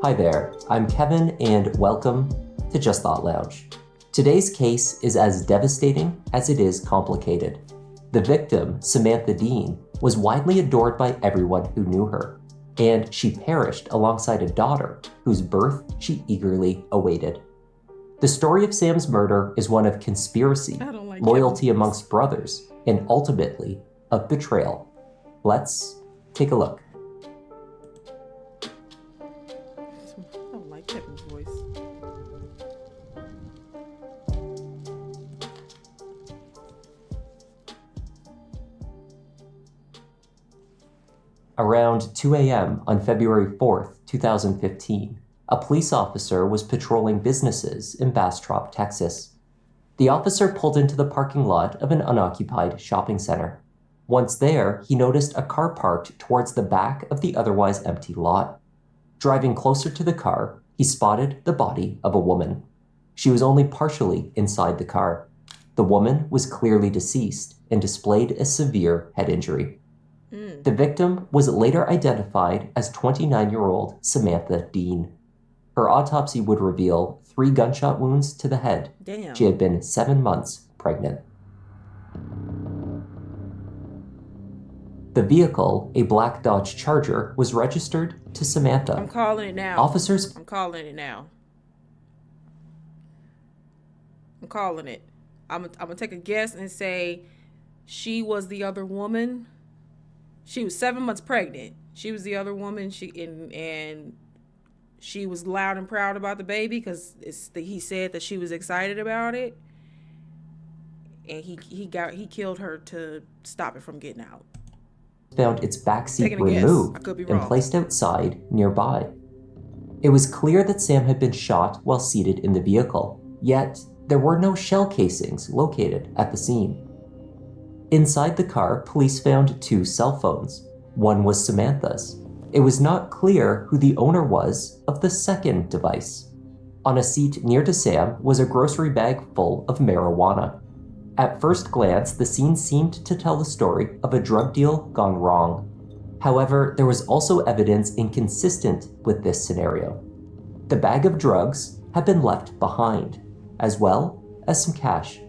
Hi there, I'm Kevin and welcome to Just Thought Lounge. Today's case is as devastating as it is complicated. The victim, Samantha Dean, was widely adored by everyone who knew her, and she perished alongside a daughter whose birth she eagerly awaited. The story of Sam's murder is one of conspiracy, loyalty amongst brothers, and ultimately, of betrayal. Let's take a look. I don't like Kevin's voice. Around 2 a.m. on February 4th, 2015, a police officer was patrolling businesses in Bastrop, Texas. The officer pulled into the parking lot of an unoccupied shopping center. Once there, he noticed a car parked towards the back of the otherwise empty lot. Driving closer to the car, he spotted the body of a woman. She was only partially inside the car. The woman was clearly deceased and displayed a severe head injury. The victim was later identified as 29-year-old Samantha Dean. Her autopsy would reveal 3 gunshot wounds to the head. Damn. She had been 7 months pregnant. The vehicle, a black Dodge Charger, was registered to Samantha. I'm calling it now. Officers... I'm calling it now. I'm calling it. I'm gonna take a guess and say she was the other woman. She was 7 months pregnant. She was the other woman. And she was loud and proud about the baby because he said that she was excited about it. And he killed her to stop it from getting out. Found its backseat removed and placed outside nearby. It was clear that Sam had been shot while seated in the vehicle, yet there were no shell casings located at the scene. Inside the car, police found 2 cell phones. One was Samantha's. It was not clear who the owner was of the second device. On a seat near to Sam was a grocery bag full of marijuana. At first glance, the scene seemed to tell the story of a drug deal gone wrong. However, there was also evidence inconsistent with this scenario. The bag of drugs had been left behind, as well as some cash.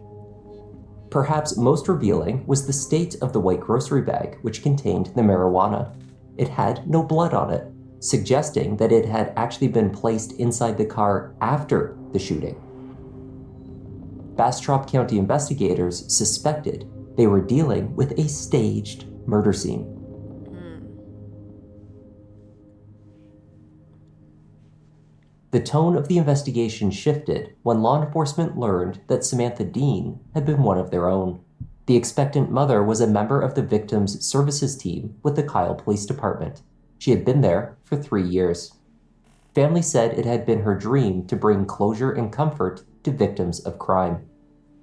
Perhaps most revealing was the state of the white grocery bag, which contained the marijuana. It had no blood on it, suggesting that it had actually been placed inside the car after the shooting. Bastrop County investigators suspected they were dealing with a staged murder scene. The tone of the investigation shifted when law enforcement learned that Samantha Dean had been one of their own. The expectant mother was a member of the victim's services team with the Kyle Police Department. She had been there for 3 years. Family said it had been her dream to bring closure and comfort to victims of crime.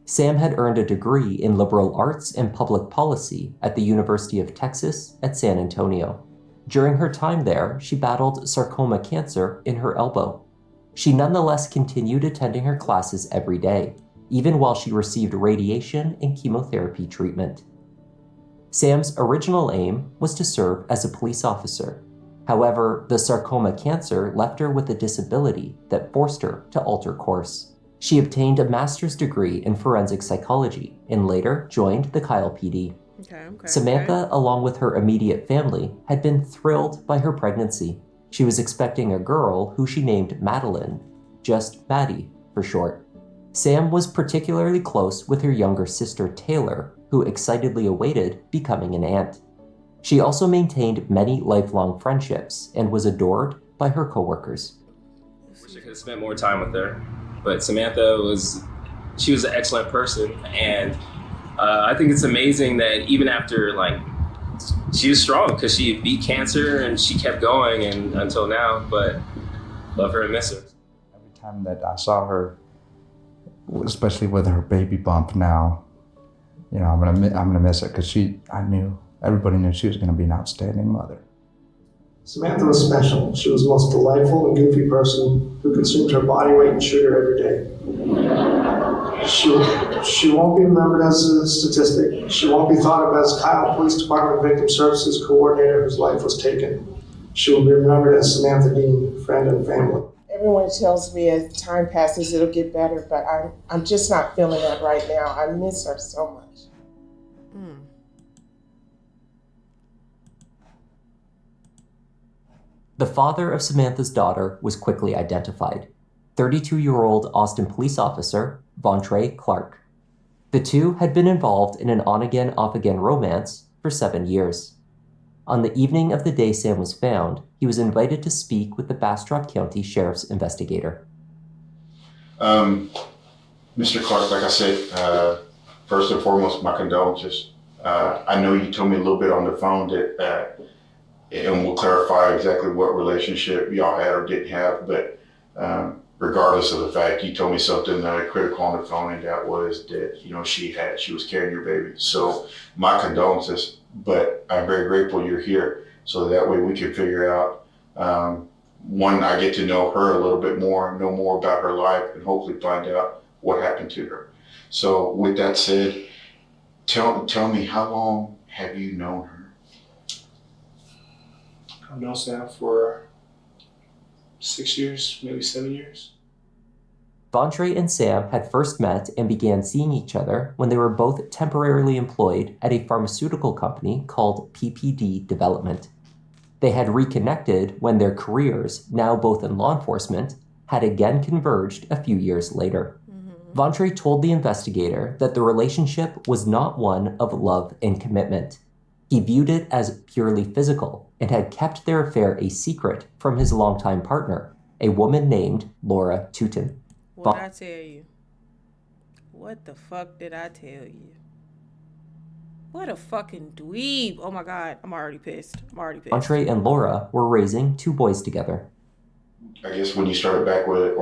Sam had earned a degree in liberal arts and public policy at the University of Texas at San Antonio. During her time there, she battled sarcoma cancer in her elbow. She nonetheless continued attending her classes every day, even while she received radiation and chemotherapy treatment. Sam's original aim was to serve as a police officer. However, the sarcoma cancer left her with a disability that forced her to alter course. She obtained a master's degree in forensic psychology and later joined the Kyle PD. Samantha, along with her immediate family, had been thrilled by her pregnancy. She was expecting a girl who she named Madeline, just Maddie for short. Sam was particularly close with her younger sister Taylor, who excitedly awaited becoming an aunt. She also maintained many lifelong friendships and was adored by her coworkers. Wish I could have spent more time with her, but Samantha was an excellent person, and I think it's amazing that even after she was strong because she beat cancer and she kept going and until now, but love her and miss her. Every time that I saw her, especially with her baby bump now, I'm gonna miss her because everybody knew she was gonna be an outstanding mother. Samantha was special. She was the most delightful and goofy person who consumed her body weight in sugar every day. She won't be remembered as a statistic. She won't be thought of as Kyle Police Department Victim Services Coordinator whose life was taken. She will be remembered as Samantha Dean, friend and family. Everyone tells me as time passes it'll get better, but I'm just not feeling that right now. I miss her so much. The father of Samantha's daughter was quickly identified. 32-year-old Austin police officer Vontre Clark. The two had been involved in an on-again, off-again romance for 7 years. On the evening of the day Sam was found, he was invited to speak with the Bastrop County Sheriff's investigator. Mr. Clark, like I said, first and foremost, my condolences. I know you told me a little bit on the phone that, and we'll clarify exactly what relationship y'all had or didn't have, but regardless of the fact, you told me something critical on the phone, and that was that, she was carrying your baby. So my condolences, but I'm very grateful you're here, so that way we can figure out, one, I get to know her a little bit more, know more about her life, and hopefully find out what happened to her. So with that said, tell me, how long have you known her? I've known Sam for 6 years, maybe 7 years. Vontre and Sam had first met and began seeing each other when they were both temporarily employed at a pharmaceutical company called PPD Development. They had reconnected when their careers, now both in law enforcement, had again converged a few years later. Vontre told the investigator that the relationship was not one of love and commitment. He viewed it as purely physical and had kept their affair a secret from his longtime partner, a woman named Laura Tootin. What did I tell you? What the fuck did I tell you? What a fucking dweeb. Oh my God, I'm already pissed. Vontre and Laura were raising 2 boys together. I guess when you started with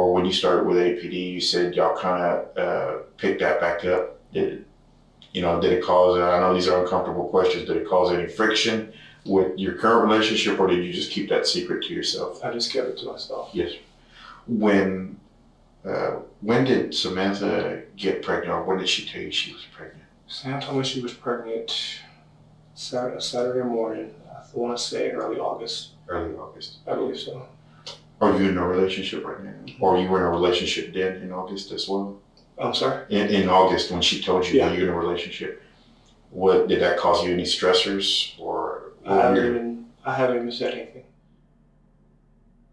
APD, you said y'all kind of picked that back up. Did it cause, I know these are uncomfortable questions, did it cause any friction with your current relationship, or did you just keep that secret to yourself? I just kept it to myself. Yes. When did Samantha get pregnant, or when did she tell you she was pregnant? Sam told me she was pregnant Saturday morning. I want to say early August. Early August. I believe so. Are you in a relationship right now? Or you were in a relationship then in August as well? I'm sorry? In August, when she told you Yeah. that you're in a relationship, what did that cause you any stressors, or? I haven't even said anything.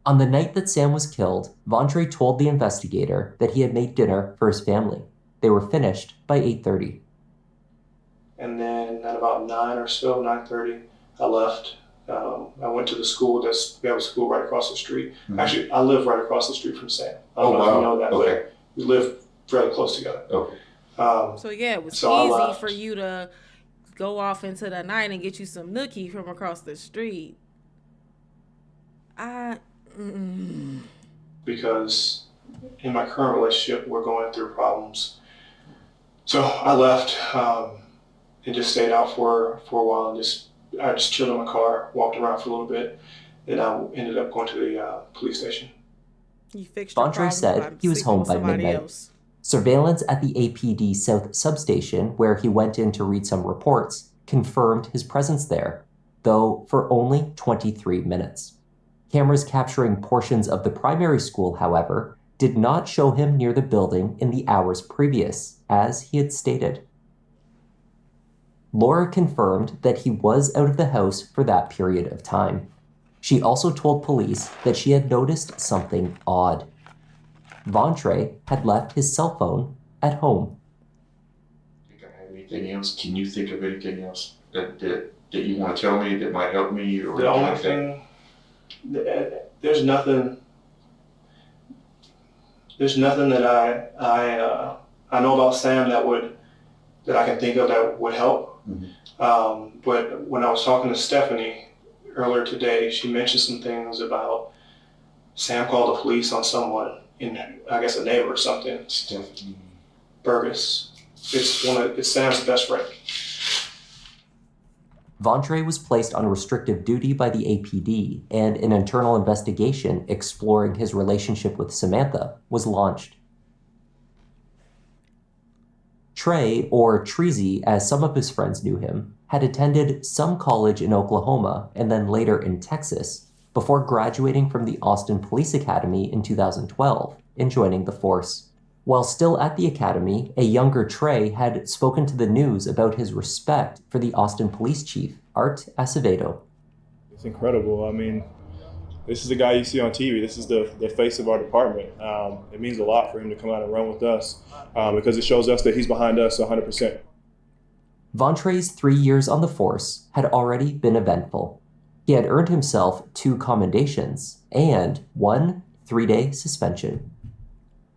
On the night that Sam was killed, Vontre told the investigator that he had made dinner for his family. They were finished by 8:30. And then at about 9:30, I left. I went to the school. We have a school right across the street. Mm-hmm. Actually, I live right across the street from Sam. I don't know if you know that, but we live fairly close together. Okay. So yeah, it was easy for you to go off into the night and get you some nookie from across the street. Because in my current relationship, we're going through problems. So I left and just stayed out for a while, and I just chilled in my car, walked around for a little bit, and I ended up going to the police station. Vontre said he was home by midnight. Else. Surveillance at the APD South substation, where he went in to read some reports, confirmed his presence there, though for only 23 minutes. Cameras capturing portions of the primary school, however, did not show him near the building in the hours previous, as he had stated. Laura confirmed that he was out of the house for that period of time. She also told police that she had noticed something odd. Vontre had left his cell phone at home. Think I have anything else? Can you think of anything else that you want to tell me that might help me? Or the only thing, there's nothing that I know about Sam that I can think of that would help. Mm-hmm. But when I was talking to Stephanie earlier today, she mentioned some things about Sam called the police on someone, I guess a neighbor or something. Stephanie Burgess. It's Sam's best friend. Vontre was placed on restrictive duty by the APD, and an internal investigation exploring his relationship with Samantha was launched. Trey, or Treasy as some of his friends knew him, had attended some college in Oklahoma and then later in Texas, before graduating from the Austin Police Academy in 2012 and joining the force. While still at the academy, a younger Trey had spoken to the news about his respect for the Austin Police Chief, Art Acevedo. It's incredible. I mean, this is the guy you see on TV. This is the face of our department. It means a lot for him to come out and run with us because it shows us that he's behind us 100%. Vontrey's 3 years on the force had already been eventful. He had earned himself 2 commendations and 1 3-day suspension.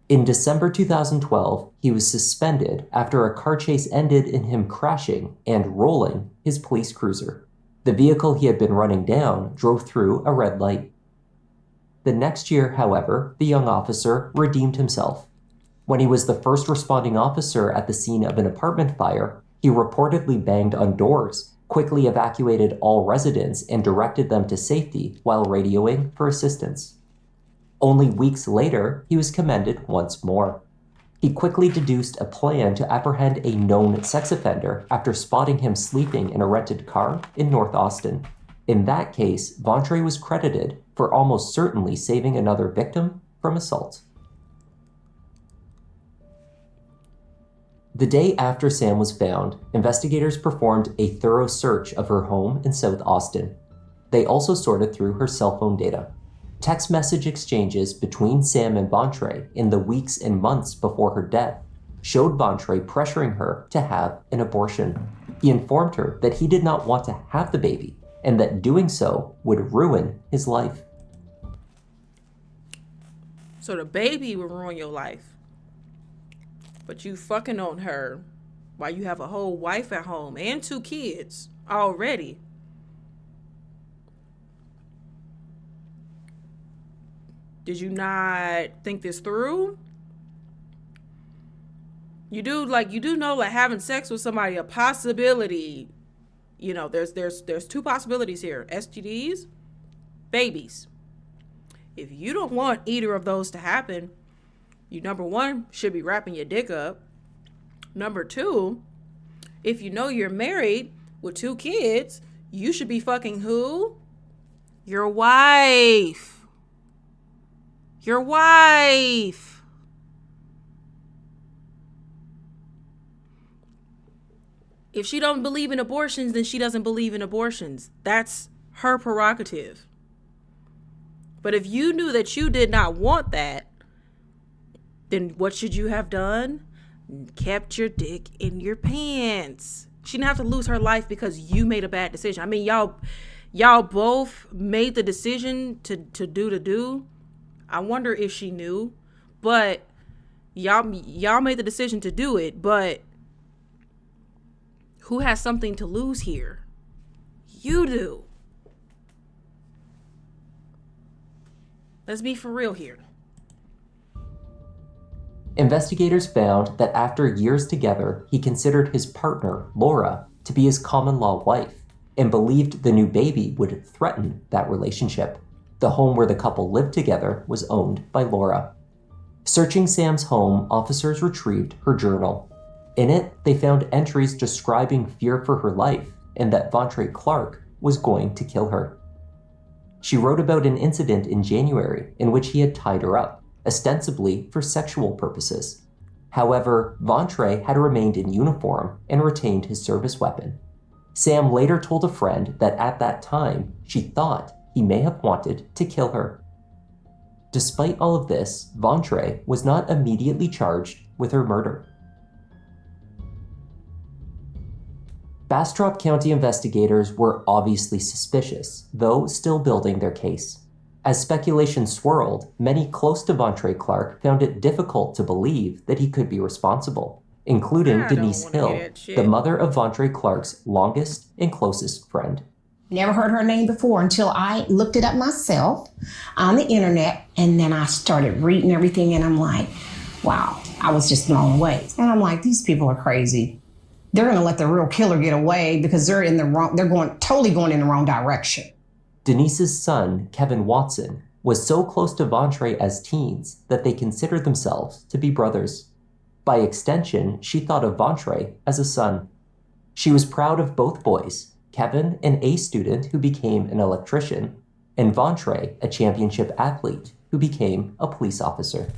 In December 2012, he was suspended after a car chase ended in him crashing and rolling his police cruiser. The vehicle he had been running down drove through a red light. The next year, however, the young officer redeemed himself. When he was the first responding officer at the scene of an apartment fire, he reportedly banged on doors, quickly evacuated all residents, and directed them to safety while radioing for assistance. Only weeks later, he was commended once more. He quickly deduced a plan to apprehend a known sex offender after spotting him sleeping in a rented car in North Austin. In that case, Vontrey was credited for almost certainly saving another victim from assault. The day after Sam was found, investigators performed a thorough search of her home in South Austin. They also sorted through her cell phone data. Text message exchanges between Sam and Vontrey in the weeks and months before her death showed Vontrey pressuring her to have an abortion. He informed her that he did not want to have the baby and that doing so would ruin his life. So the baby will ruin your life. But you fucking on her while you have a whole wife at home and 2 kids already. Did you not think this through? You do know like having sex with somebody a possibility. You know, there's 2 possibilities here. STDs, babies. If you don't want either of those to happen, you, number 1, should be wrapping your dick up. Number 2, if you know you're married with 2 kids, you should be fucking who? Your wife. Your wife. If she don't believe in abortions, then she doesn't believe in abortions. That's her prerogative. But if you knew that you did not want that, then what should you have done? Kept your dick in your pants. She didn't have to lose her life because you made a bad decision. I mean, y'all both made the decision to do. I wonder if she knew, but y'all made the decision to do it, but who has something to lose here? You do. Let's be for real here. Investigators found that after years together, he considered his partner, Laura, to be his common-law wife and believed the new baby would threaten that relationship. The home where the couple lived together was owned by Laura. Searching Sam's home, officers retrieved her journal. In it, they found entries describing fear for her life and that Vontrey Clark was going to kill her. She wrote about an incident in January in which he had tied her up, ostensibly for sexual purposes. However, Vontrey had remained in uniform and retained his service weapon. Sam later told a friend that at that time, she thought he may have wanted to kill her. Despite all of this, Vontrey was not immediately charged with her murder. Bastrop County investigators were obviously suspicious, though still building their case. As speculation swirled, many close to Vontrey Clark found it difficult to believe that he could be responsible, including Denise Hill, the mother of Vontrey Clark's longest and closest friend. Never heard her name before until I looked it up myself on the internet, and then I started reading everything, and I'm like, wow, I was just blown away. And I'm like, these people are crazy. They're gonna let the real killer get away because they're totally going in the wrong direction. Denise's son, Kevin Watson, was so close to Vontrey as teens that they considered themselves to be brothers. By extension, she thought of Vontrey as a son. She was proud of both boys, Kevin, an A student who became an electrician, and Vontre, a championship athlete who became a police officer.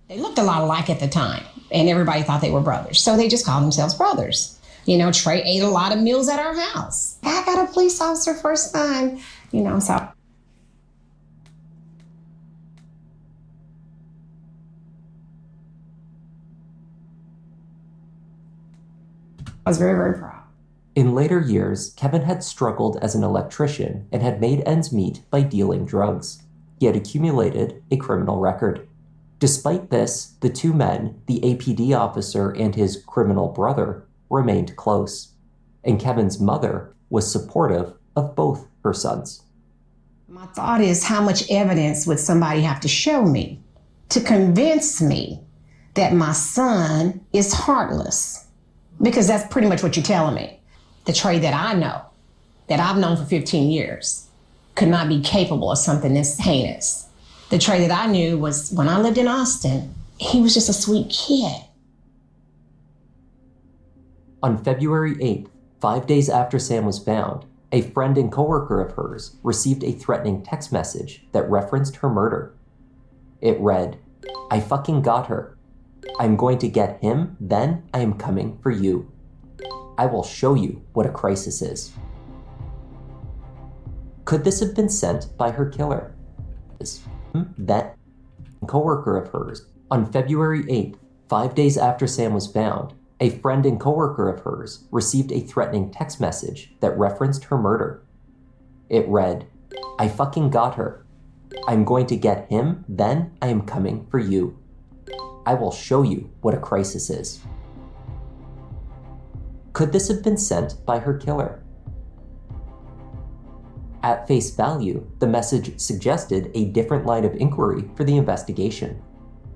They looked a lot alike at the time, and everybody thought they were brothers, so they just called themselves brothers. You know, Trey ate a lot of meals at our house. I got a police officer first time, so. I was very, very proud. In later years, Kevin had struggled as an electrician and had made ends meet by dealing drugs. He had accumulated a criminal record. Despite this, the two men, the APD officer and his criminal brother, remained close, and Kevin's mother was supportive of both her sons. My thought is, how much evidence would somebody have to show me to convince me that my son is heartless? Because that's pretty much what you're telling me. The Trey that I know, that I've known for 15 years, could not be capable of something this heinous. The Trey that I knew was, when I lived in Austin, he was just a sweet kid. On February 8th, 5 days after Sam was found, a friend and coworker of hers received a threatening text message that referenced her murder. It read, "I fucking got her. I'm going to get him, then I am coming for you. I will show you what a crisis is." Could this have been sent by her killer? That coworker of hers. On February 8th, 5 days after Sam was found, a friend and coworker of hers received a threatening text message that referenced her murder. It read, "I fucking got her. I'm going to get him, then I am coming for you. I will show you what a crisis is." Could this have been sent by her killer? At face value, the message suggested a different line of inquiry for the investigation,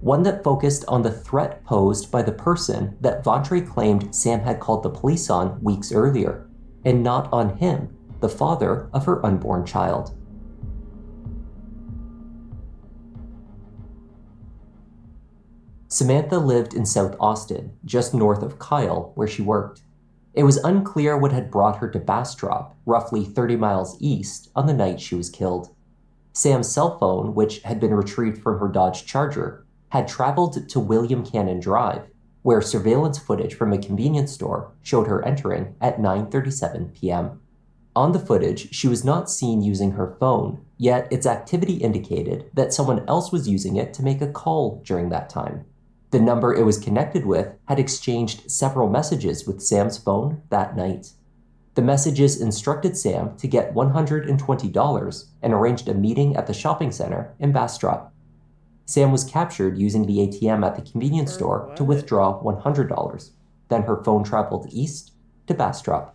one that focused on the threat posed by the person that Vontre claimed Sam had called the police on weeks earlier, and not on him, the father of her unborn child. Samantha lived in South Austin, just north of Kyle, where she worked. It was unclear what had brought her to Bastrop, roughly 30 miles east, on the night she was killed. Sam's cell phone, which had been retrieved from her Dodge Charger, had traveled to William Cannon Drive, where surveillance footage from a convenience store showed her entering at 9:37 p.m. On the footage, she was not seen using her phone, yet its activity indicated that someone else was using it to make a call during that time. The number it was connected with had exchanged several messages with Sam's phone that night. The messages instructed Sam to get $120 and arranged a meeting at the shopping center in Bastrop. Sam was captured using the ATM at the convenience store to withdraw $100. Then her phone traveled east to Bastrop.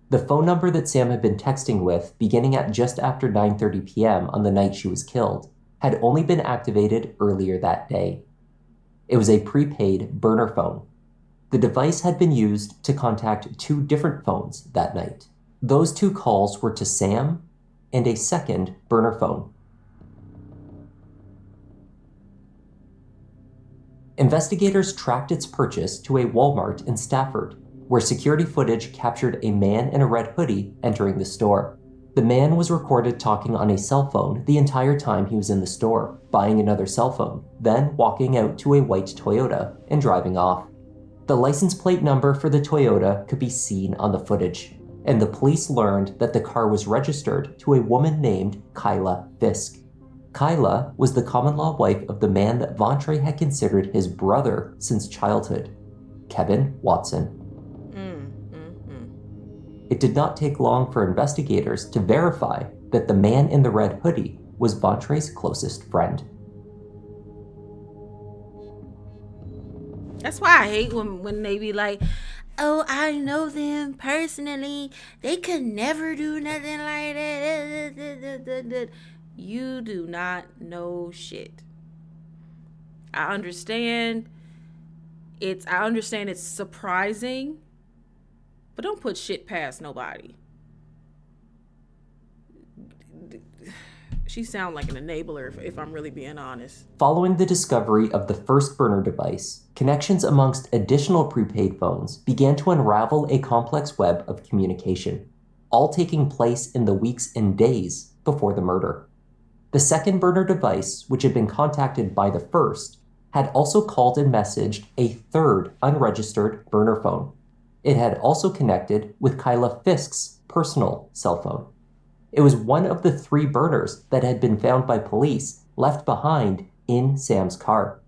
The phone number that Sam had been texting with, beginning at just after 9:30 p.m. on the night she was killed, had only been activated earlier that day. It was a prepaid burner phone. The device had been used to contact two different phones that night. Those two calls were to Sam and a second burner phone. Investigators tracked its purchase to a Walmart in Stafford, where security footage captured a man in a red hoodie entering the store. The man was recorded talking on a cell phone the entire time he was in the store, buying another cell phone, then walking out to a white Toyota and driving off. The license plate number for the Toyota could be seen on the footage, and the police learned that the car was registered to a woman named Kyla Fisk. Kyla was the common-law wife of the man that Vontre had considered his brother since childhood, Kevin Watson. It did not take long for investigators to verify that the man in the red hoodie was Vontre's closest friend. That's why I hate when they be like, "Oh, I know them personally. They could never do nothing like that." You do not know shit. I understand it's surprising, but don't put shit past nobody. She sounds like an enabler, if I'm really being honest. Following the discovery of the first burner device, connections amongst additional prepaid phones began to unravel a complex web of communication, all taking place in the weeks and days before the murder. The second burner device, which had been contacted by the first, had also called and messaged a third unregistered burner phone. It had also connected with Kyla Fisk's personal cell phone. It was one of the 3 burners that had been found by police left behind in Sam's car.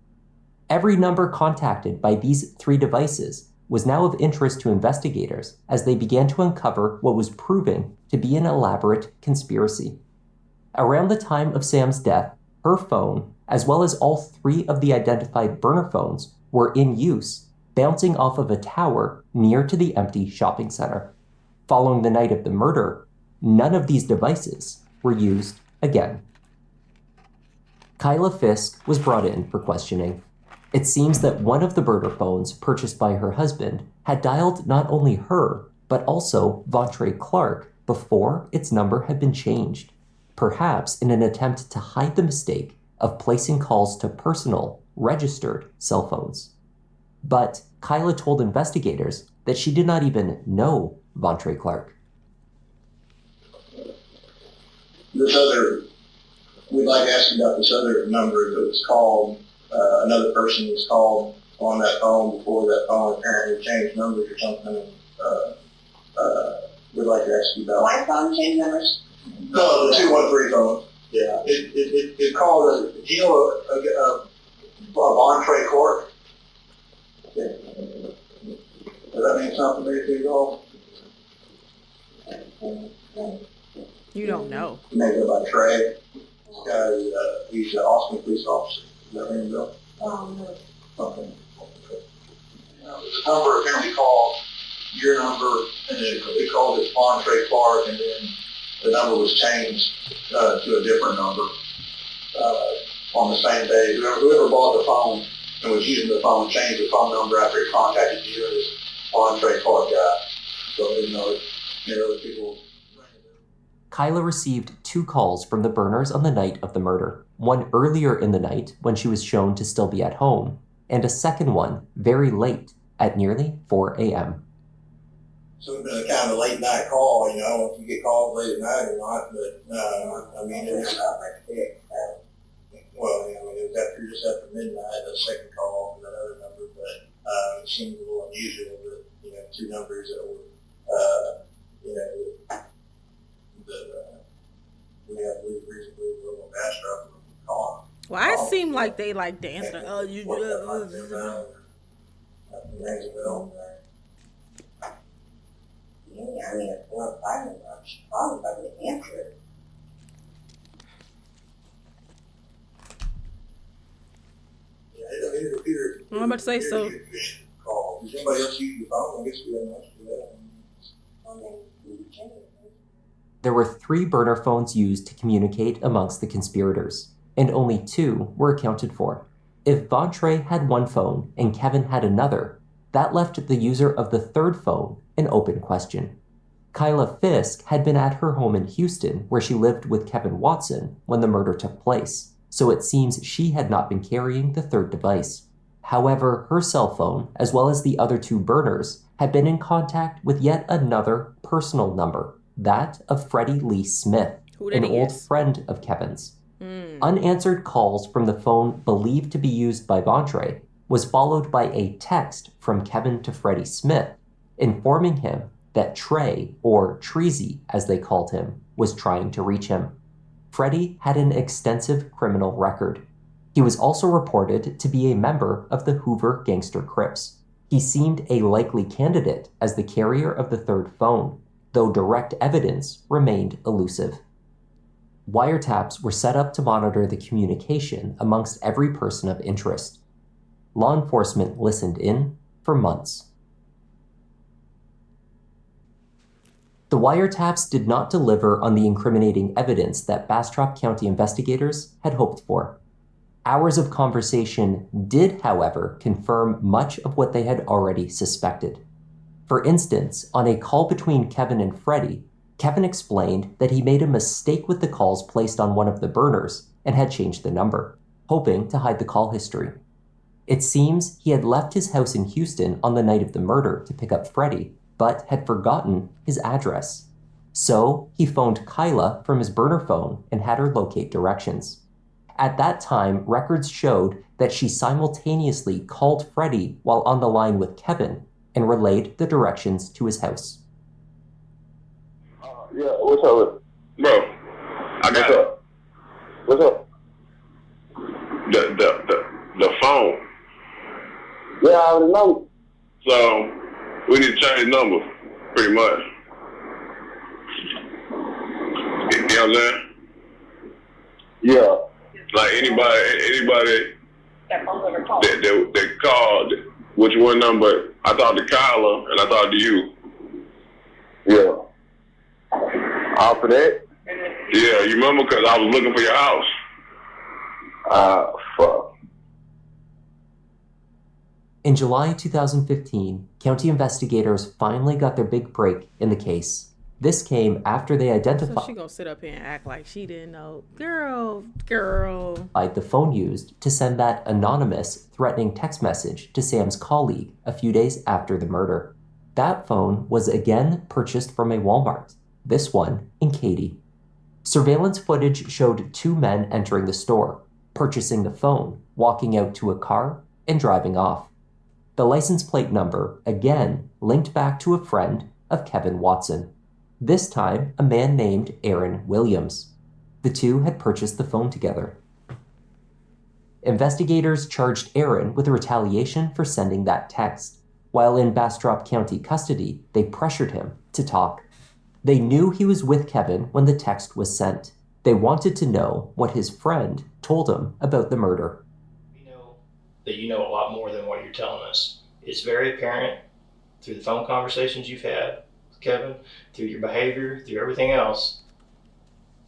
Every number contacted by these 3 devices was now of interest to investigators as they began to uncover what was proving to be an elaborate conspiracy. Around the time of Sam's death, her phone, as well as all 3 of the identified burner phones, were in use, bouncing off of a tower near to the empty shopping center. Following the night of the murder, none of these devices were used again. Kyla Fisk was brought in for questioning. It seems that one of the burner phones purchased by her husband had dialed not only her, but also Vontre Clark before its number had been changed, perhaps in an attempt to hide the mistake of placing calls to personal, registered cell phones. But Kyla told investigators that she did not even know Vontre Clark. We'd like to ask you about this other number that was called. Another person was called on that phone before that phone apparently changed numbers or something. We'd like to ask you about. My phone changed numbers? No, the 213 phone. Yeah, it called a Vontre Clark. Yeah. Does that mean something to you all? You don't know. Maybe about Trey. He's an Austin police officer. Does that ring a bell? No. Okay. The number apparently called your number, and then it called it Vontre Clark, and then the number was changed to a different number on the same day. Whoever bought the phone and was using the phone changed the phone number after it contacted you as Vontre Clark guy. So other people. Kyla received 2 calls from the burners on the night of the murder, one earlier in the night when she was shown to still be at home, and a second one very late at nearly 4 a.m. So it's been a kind of a late night call, if you get calls late at night or not, but it's not like it. Well, it was just after midnight, a second call for that other number, but it seems a little unusual that, 2 numbers that were, that we have reason to believe a little Bastrop calling. Well, I seem like they like dancing. Rings a bell. Yeah, it's 4 or 5 of them. Probably by the answer. I'm about to say so. Does anybody else use your phone? I guess we don't have to do that. There were 3 burner phones used to communicate amongst the conspirators, and only 2 were accounted for. If Vontre had one phone and Kevin had another, that left the user of the third phone an open question. Kyla Fisk had been at her home in Houston, where she lived with Kevin Watson when the murder took place, so it seems she had not been carrying the third device. However, her cell phone, as well as the other 2 burners, had been in contact with yet another personal number, that of Freddie Lee Smith, an old friend of Kevin's. Unanswered calls from the phone believed to be used by Vontre was followed by a text from Kevin to Freddie Smith, informing him that Trey, or Treasy as they called him, was trying to reach him. Freddie had an extensive criminal record. He was also reported to be a member of the Hoover Gangster Crips. He seemed a likely candidate as the carrier of the third phone, though direct evidence remained elusive. Wiretaps were set up to monitor the communication amongst every person of interest. Law enforcement listened in for months. The wiretaps did not deliver on the incriminating evidence that Bastrop County investigators had hoped for. Hours of conversation did, however, confirm much of what they had already suspected. For instance, on a call between Kevin and Freddie, Kevin explained that he made a mistake with the calls placed on one of the burners and had changed the number, hoping to hide the call history. It seems he had left his house in Houston on the night of the murder to pick up Freddie, but had forgotten his address. So he phoned Kyla from his burner phone and had her locate directions. At that time, records showed that she simultaneously called Freddie while on the line with Kevin and relayed the directions to his house. Yeah, what's up? Bro, I got it. What's up? The phone. Yeah, I already know. So, we need to change numbers, pretty much. You know what I'm saying? Yeah. Like anybody that called, which one number, I talked to Kyla and I talked to you. Yeah. All for that? Yeah, you remember? Because I was looking for your house. Fuck. In July 2015, county investigators finally got their big break in the case. This came after they identified So she gonna sit up here and act like she didn't know. Girl. the phone used to send that anonymous, threatening text message to Sam's colleague a few days after the murder. That phone was again purchased from a Walmart, this one in Katy. Surveillance footage showed two men entering the store, purchasing the phone, walking out to a car, and driving off. The license plate number, again, linked back to a friend of Kevin Watson. This time, a man named Aaron Williams. The two had purchased the phone together. Investigators charged Aaron with retaliation for sending that text. While in Bastrop County custody, they pressured him to talk. They knew he was with Kevin when the text was sent. They wanted to know what his friend told him about the murder. We know that you know a lot more than what you're telling us. It's very apparent through the phone conversations you've had with Kevin, through your behavior, through everything else,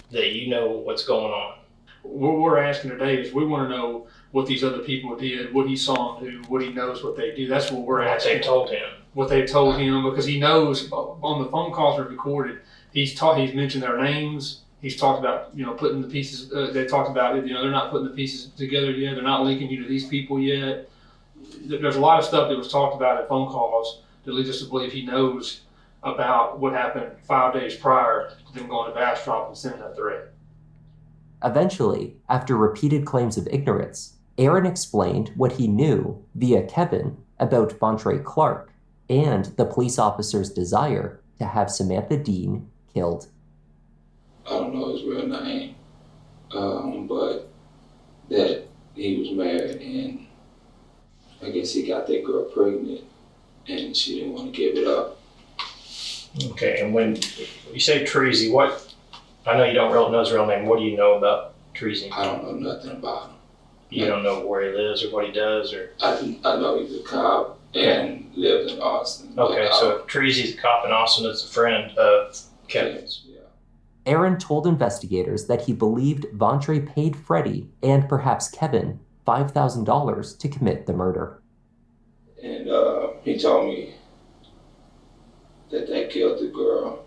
that you know what's going on. What we're asking today is we want to know what these other people did, what he saw them do, what he knows what they do. That's what we're asking. What they told him. What they told him, because he knows on the phone calls we've recorded, he's mentioned their names. He's talked about, putting the pieces, they talked about it, they're not putting the pieces together yet. They're not linking you to these people yet. There's a lot of stuff that was talked about at phone calls that leads us to believe he knows about what happened 5 days prior to them going to Bastrop and sending that threat. Eventually, after repeated claims of ignorance, Aaron explained what he knew via Kevin about Vontre Clark and the police officer's desire to have Samantha Dean killed. I don't know his real name, but that he was married and I guess he got that girl pregnant and she didn't want to give it up. Okay, and when you say Treasy, I know you don't really know his real name. What do you know about Treasy? I don't know nothing about him. You don't know where he lives or what he does? Or I know he's a cop and lives in Austin. Okay, so if Treasy's a cop in Austin, it's a friend of Kevin's. Yeah. Aaron told investigators that he believed Vontre paid Freddie and perhaps Kevin $5,000 to commit the murder. And he told me that they killed the girl.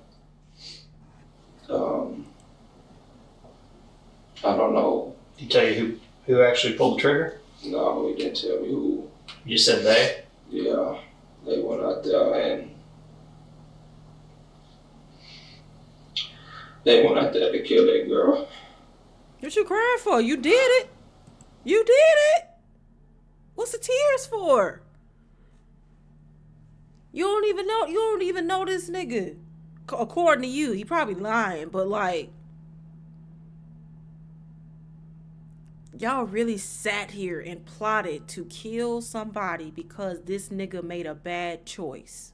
I don't know. Did he tell you who actually pulled the trigger? No, he didn't tell me who. You said they? Yeah, they went out there and they went out there to kill that girl. What you crying for? You did it. You did it. What's the tears for? You don't even know this nigga. According to you, he probably lying, but like, y'all really sat here and plotted to kill somebody because this nigga made a bad choice.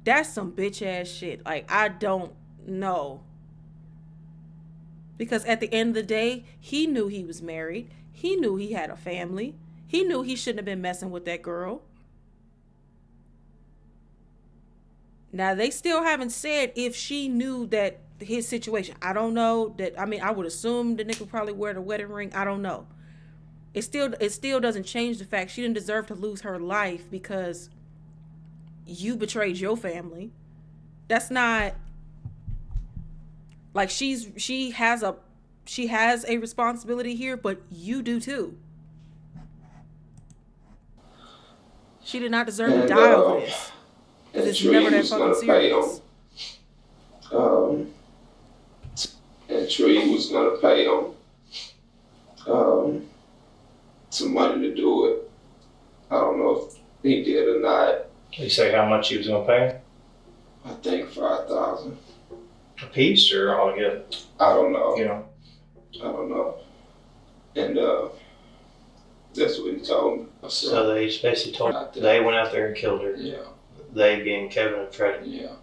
That's some bitch ass shit. Like, I don't know. Because at the end of the day, he knew he was married. He knew he had a family. He knew he shouldn't have been messing with that girl. Now, they still haven't said if she knew that his situation. I don't know that. I mean, I would assume the nigga probably wear the wedding ring. I don't know. It still doesn't change the fact she didn't deserve to lose her life because you betrayed your family. That's not like she has a responsibility here, but you do too. She did not deserve to die over this. Because it's never that fucking serious. And Tree was gonna pay him some money to do it. I don't know if he did or not. Did he say how much he was going to pay? I think $5,000 A piece or all together? I don't know. You know. I don't know. And that's what he told me. So they basically told him they went out there and killed her. Yeah. They being Kevin and Freddie. Yeah.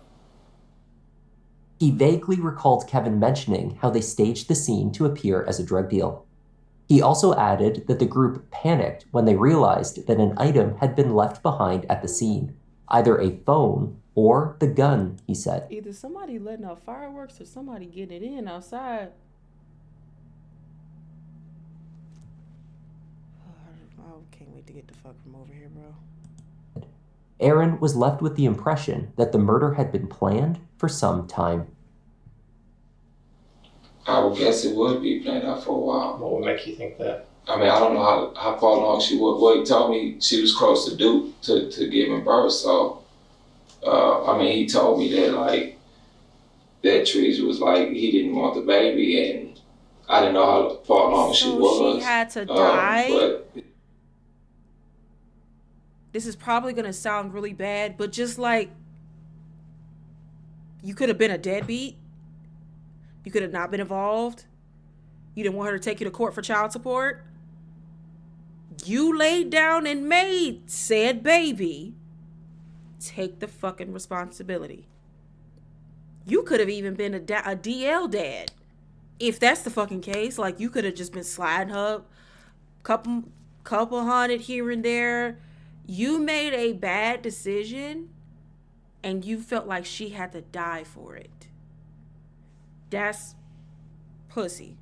He vaguely recalled Kevin mentioning how they staged the scene to appear as a drug deal. He also added that the group panicked when they realized that an item had been left behind at the scene, either a phone or the gun, he said. Either somebody letting off fireworks or somebody getting it in outside. I can't wait to get the fuck from over here, bro. Aaron was left with the impression that the murder had been planned for some time. I would guess it would be planned out for a while. What would make you think that? I mean, I don't know how far along she was. Well, he told me she was close to giving birth. So, I mean, he told me that like that Trees was like he didn't want the baby, and I didn't know how far along she was. So she had to die. But this is probably gonna sound really bad, but just like you could have been a deadbeat. You could have not been involved. You didn't want her to take you to court for child support. You laid down and made said baby take the fucking responsibility. You could have even been a DL dad. If that's the fucking case, like you could have just been sliding her couple hundred here and there. You made a bad decision and you felt like she had to die for it. That's pussy.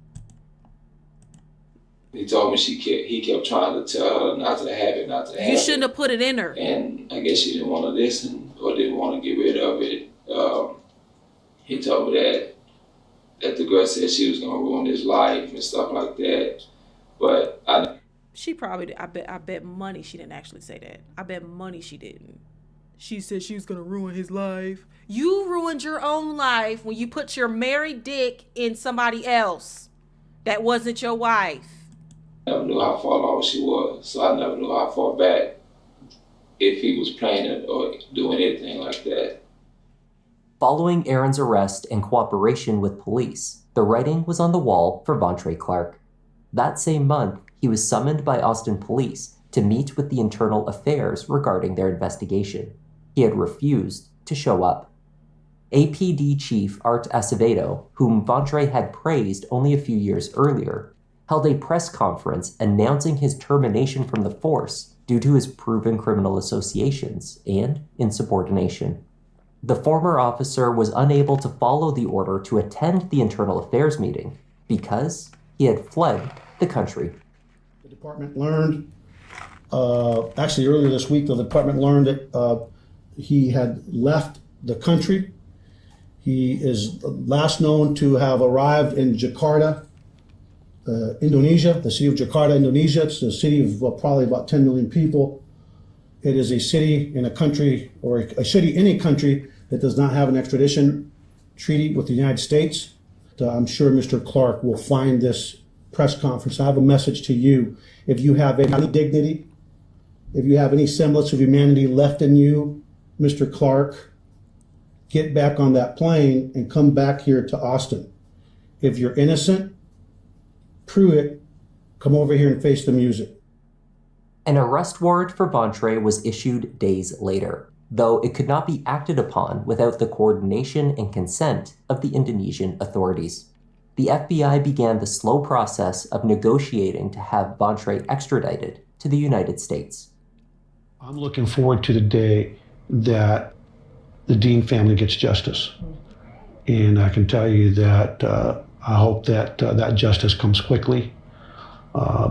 he told me he kept trying to tell her not to have it, not to have it. You shouldn't have put it in her. And I guess she didn't want to listen or didn't want to get rid of it. He told me that the girl said she was going to ruin his life and stuff like that. But she probably, I bet money she didn't actually say that. I bet money she didn't. She said she was going to ruin his life. You ruined your own life when you put your married dick in somebody else that wasn't your wife. I never knew how far along she was, so I never knew how far back if he was planning or doing anything like that. Following Aaron's arrest and cooperation with police, the writing was on the wall for Vontre Clark. That same month, he was summoned by Austin police to meet with the Internal Affairs regarding their investigation. He had refused to show up. APD Chief Art Acevedo, whom Vontre had praised only a few years earlier, held a press conference announcing his termination from the force due to his proven criminal associations and insubordination. The former officer was unable to follow the order to attend the Internal Affairs meeting because he had fled the country. The department learned, actually earlier this week, the department learned that he had left the country. He is last known to have arrived in Jakarta, Indonesia, the city of Jakarta, Indonesia. It's a city of probably about 10 million people. It is a city in a country, or a city in a country that does not have an extradition treaty with the United States. I'm sure Mr. Clark will find this press conference. I have a message to you. If you have any dignity, if you have any semblance of humanity left in you, Mr. Clark, get back on that plane and come back here to Austin. If you're innocent, prove it. Come over here and face the music. An arrest warrant for Vontre was issued days later, though it could not be acted upon without the coordination and consent of the Indonesian authorities. The FBI began the slow process of negotiating to have Vontre extradited to the United States. I'm looking forward to the day that the Dean family gets justice. And I can tell you that I hope that that justice comes quickly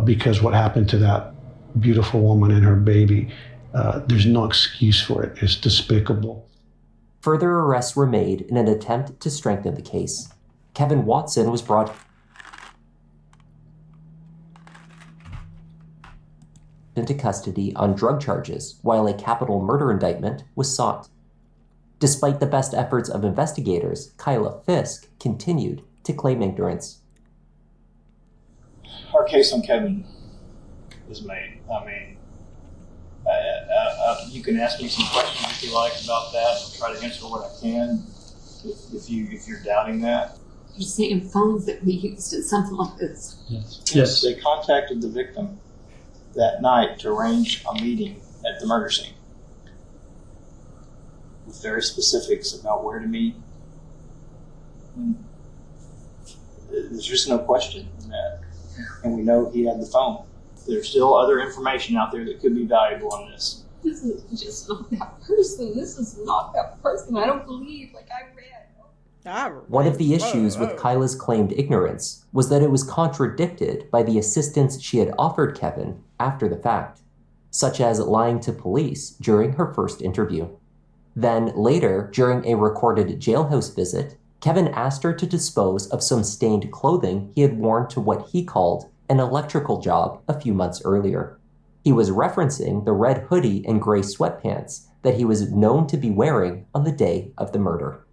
because what happened to that beautiful woman and her baby, there's no excuse for it. It's despicable. Further arrests were made in an attempt to strengthen the case. Kevin Watson was brought into custody on drug charges, while a capital murder indictment was sought. Despite the best efforts of investigators, Kyla Fisk continued to claim ignorance. Our case on Kevin is made. I mean, you can ask me some questions if you like about that. I'll try to answer what I can if you're doubting that. You're saying phones that we used in something like this. Yes. They contacted the victim that night to arrange a meeting at the murder scene with very specifics about where to meet. There's just no question in that. And we know he had the phone. There's still other information out there that could be valuable on this. This is just not that person. This is not that person. I don't believe, like I read. One of the issues with Kyla's claimed ignorance was that it was contradicted by the assistance she had offered Kevin after the fact, such as lying to police during her first interview. Then later, during a recorded jailhouse visit, Kevin asked her to dispose of some stained clothing he had worn to what he called an electrical job a few months earlier. He was referencing the red hoodie and gray sweatpants that he was known to be wearing on the day of the murder.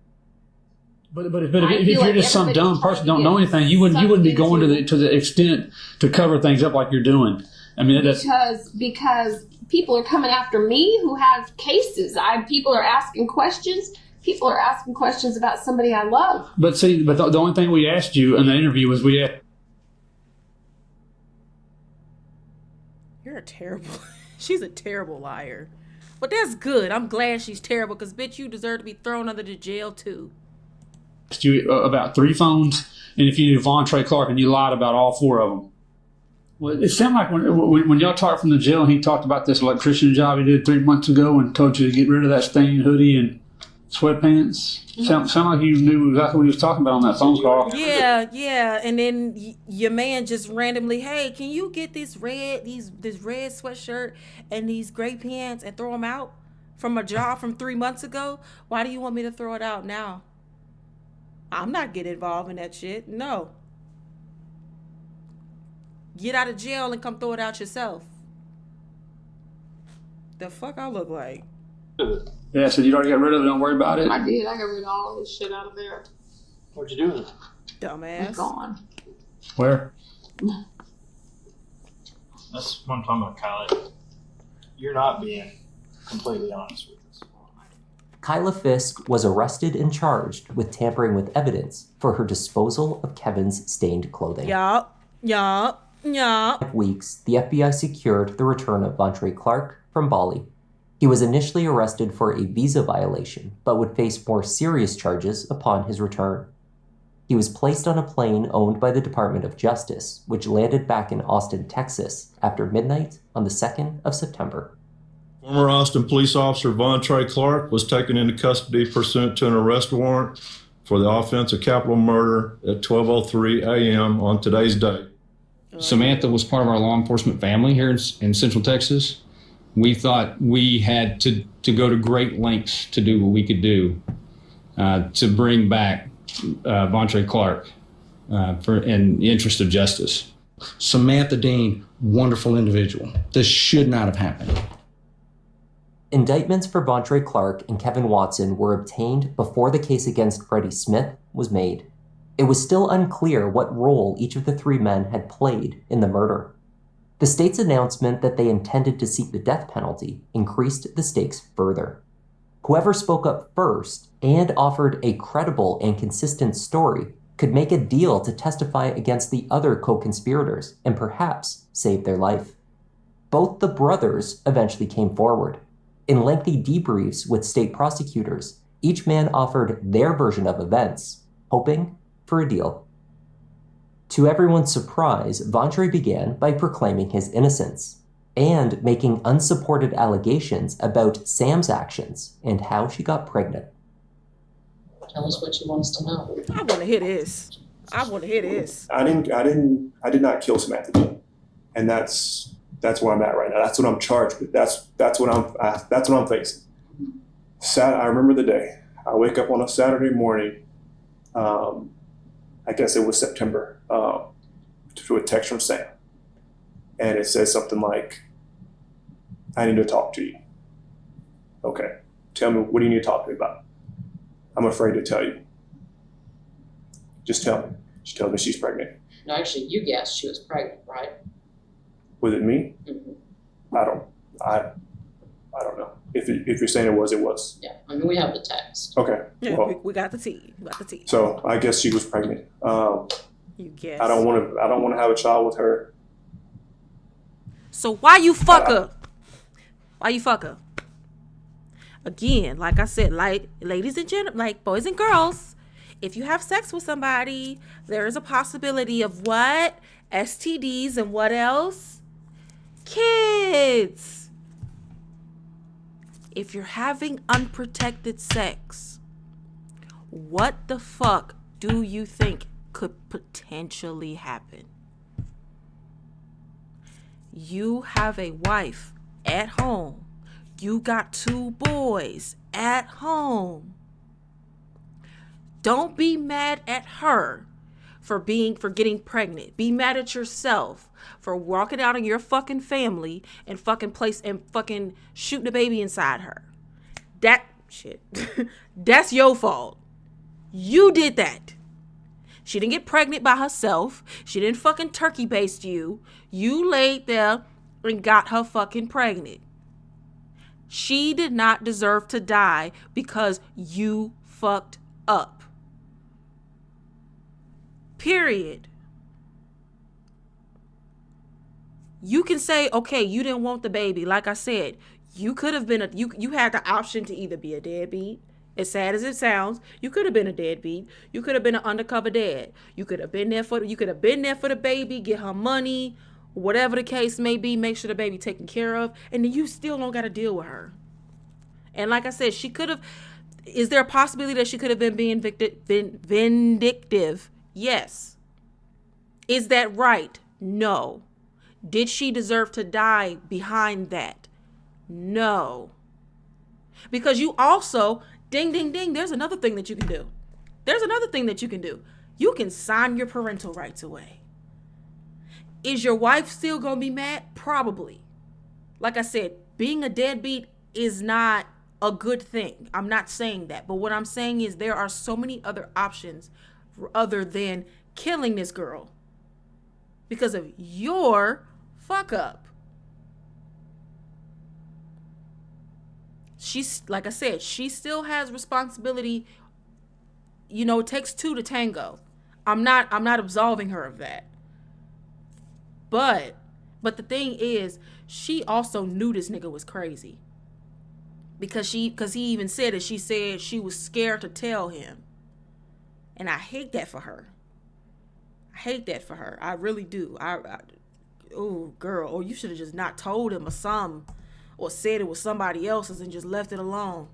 But if you're just some dumb person don't know anything, you wouldn't be going to the extent to cover things up like you're doing. I mean, because people are coming after me who have cases. People are asking questions. People are asking questions about somebody I love. But the only thing we asked you in the interview was You're a terrible. She's a terrible liar. But that's good. I'm glad she's terrible because, bitch, you deserve to be thrown under the jail too. You about 3 phones, and if you knew Vontre Clark, and you lied about all 4 of them. Well, it sounded like when y'all talked from the jail, and he talked about this electrician job he did 3 months ago and told you to get rid of that stained hoodie and sweatpants. Sound like you knew exactly what he was talking about on that phone call. Yeah. And then your man just randomly, hey, can you get this red sweatshirt and these gray pants and throw them out from a job from 3 months ago? Why do you want me to throw it out now? I'm not getting involved in that shit. No. Get out of jail and come throw it out yourself. The fuck I look like? Yeah, so you already got rid of it. Don't worry about it. I did. I got rid of all this shit out of there. What'd you do with it? Dumbass. It's gone. Where? That's what I'm talking about, Kyla. You're not being completely honest with us. Kyla Fisk was arrested and charged with tampering with evidence for her disposal of Kevin's stained clothing. Yup. 5 weeks, the FBI secured the return of Vontre Clark from Bali. He was initially arrested for a visa violation, but would face more serious charges upon his return. He was placed on a plane owned by the Department of Justice, which landed back in Austin, Texas, after midnight on the 2nd of September. Former Austin police officer Vontre Clark was taken into custody pursuant to an arrest warrant for the offense of capital murder at 12:03 a.m. on today's date. Samantha was part of our law enforcement family here in Central Texas. We thought we had to go to great lengths to do what we could do to bring back Vontre Clark in the interest of justice. Samantha Dean, wonderful individual. This should not have happened. Indictments for Vontre Clark and Kevin Watson were obtained before the case against Freddie Smith was made. It was still unclear what role each of the 3 men had played in the murder. The state's announcement that they intended to seek the death penalty increased the stakes further. Whoever spoke up first and offered a credible and consistent story could make a deal to testify against the other co-conspirators and perhaps save their life. Both the brothers eventually came forward. In lengthy debriefs with state prosecutors, each man offered their version of events, hoping for a deal. To everyone's surprise, Vontre began by proclaiming his innocence and making unsupported allegations about Sam's actions and how she got pregnant. Tell us what you want us to know. I want to hear this. I did not kill Samantha Dean, and that's where I'm at right now. That's what I'm charged with. That's what I'm facing. I remember the day. I wake up on a Saturday morning. I guess it was September. To a text from Sam, and it says something like, "I need to talk to you." Okay, tell me, what do you need to talk to me about? I'm afraid to tell you. Just tell me. She tells me she's pregnant. No, actually, you guessed she was pregnant, right? Was it me? Mm-hmm. I don't know. If you're saying it was. Yeah, I mean, we have the text. Okay. Yeah, Well, we got the tea. We got the tea. so I guess she was pregnant. You guess. I don't want to have a child with her. So why you fuck her? Why you fuck her? Again, like I said, like ladies and gentlemen, like boys and girls, if you have sex with somebody, there is a possibility of what? STDs and what else? Kids. If you're having unprotected sex, what the fuck do you think could potentially happen? You have a wife at home. You got 2 boys at home. Don't be mad at her for getting pregnant. Be mad at yourself for walking out on your fucking family and fucking shooting a baby inside her. That shit. That's your fault. You did that. She didn't get pregnant by herself. She didn't fucking turkey baste you. You laid there and got her fucking pregnant. She did not deserve to die because you fucked up. Period. You can say, okay, you didn't want the baby. Like I said, you could have been you had the option to either be a deadbeat. As sad as it sounds, you could have been a deadbeat. You could have been an undercover dad. You could have been there for the baby, get her money, whatever the case may be, make sure the baby taken care of, and then you still don't got to deal with her. And like I said, she could have. Is there a possibility that she could have been being vindictive? Yes. Is that right? No. Did she deserve to die behind that? No. Because you also, ding, ding, ding, there's another thing that you can do. You can sign your parental rights away. Is your wife still going to be mad? Probably. Like I said, being a deadbeat is not a good thing. I'm not saying that. But what I'm saying is there are so many other options other than killing this girl because of your fuck up. She's, like I said, she still has responsibility. You know, it takes 2 to tango. I'm not absolving her of that. But the thing is, she also knew this nigga was crazy. Because he even said it. She said she was scared to tell him. And I hate that for her. I really do. Oh, girl. Or you should have just not told him or something. Or said it was somebody else's and just left it alone.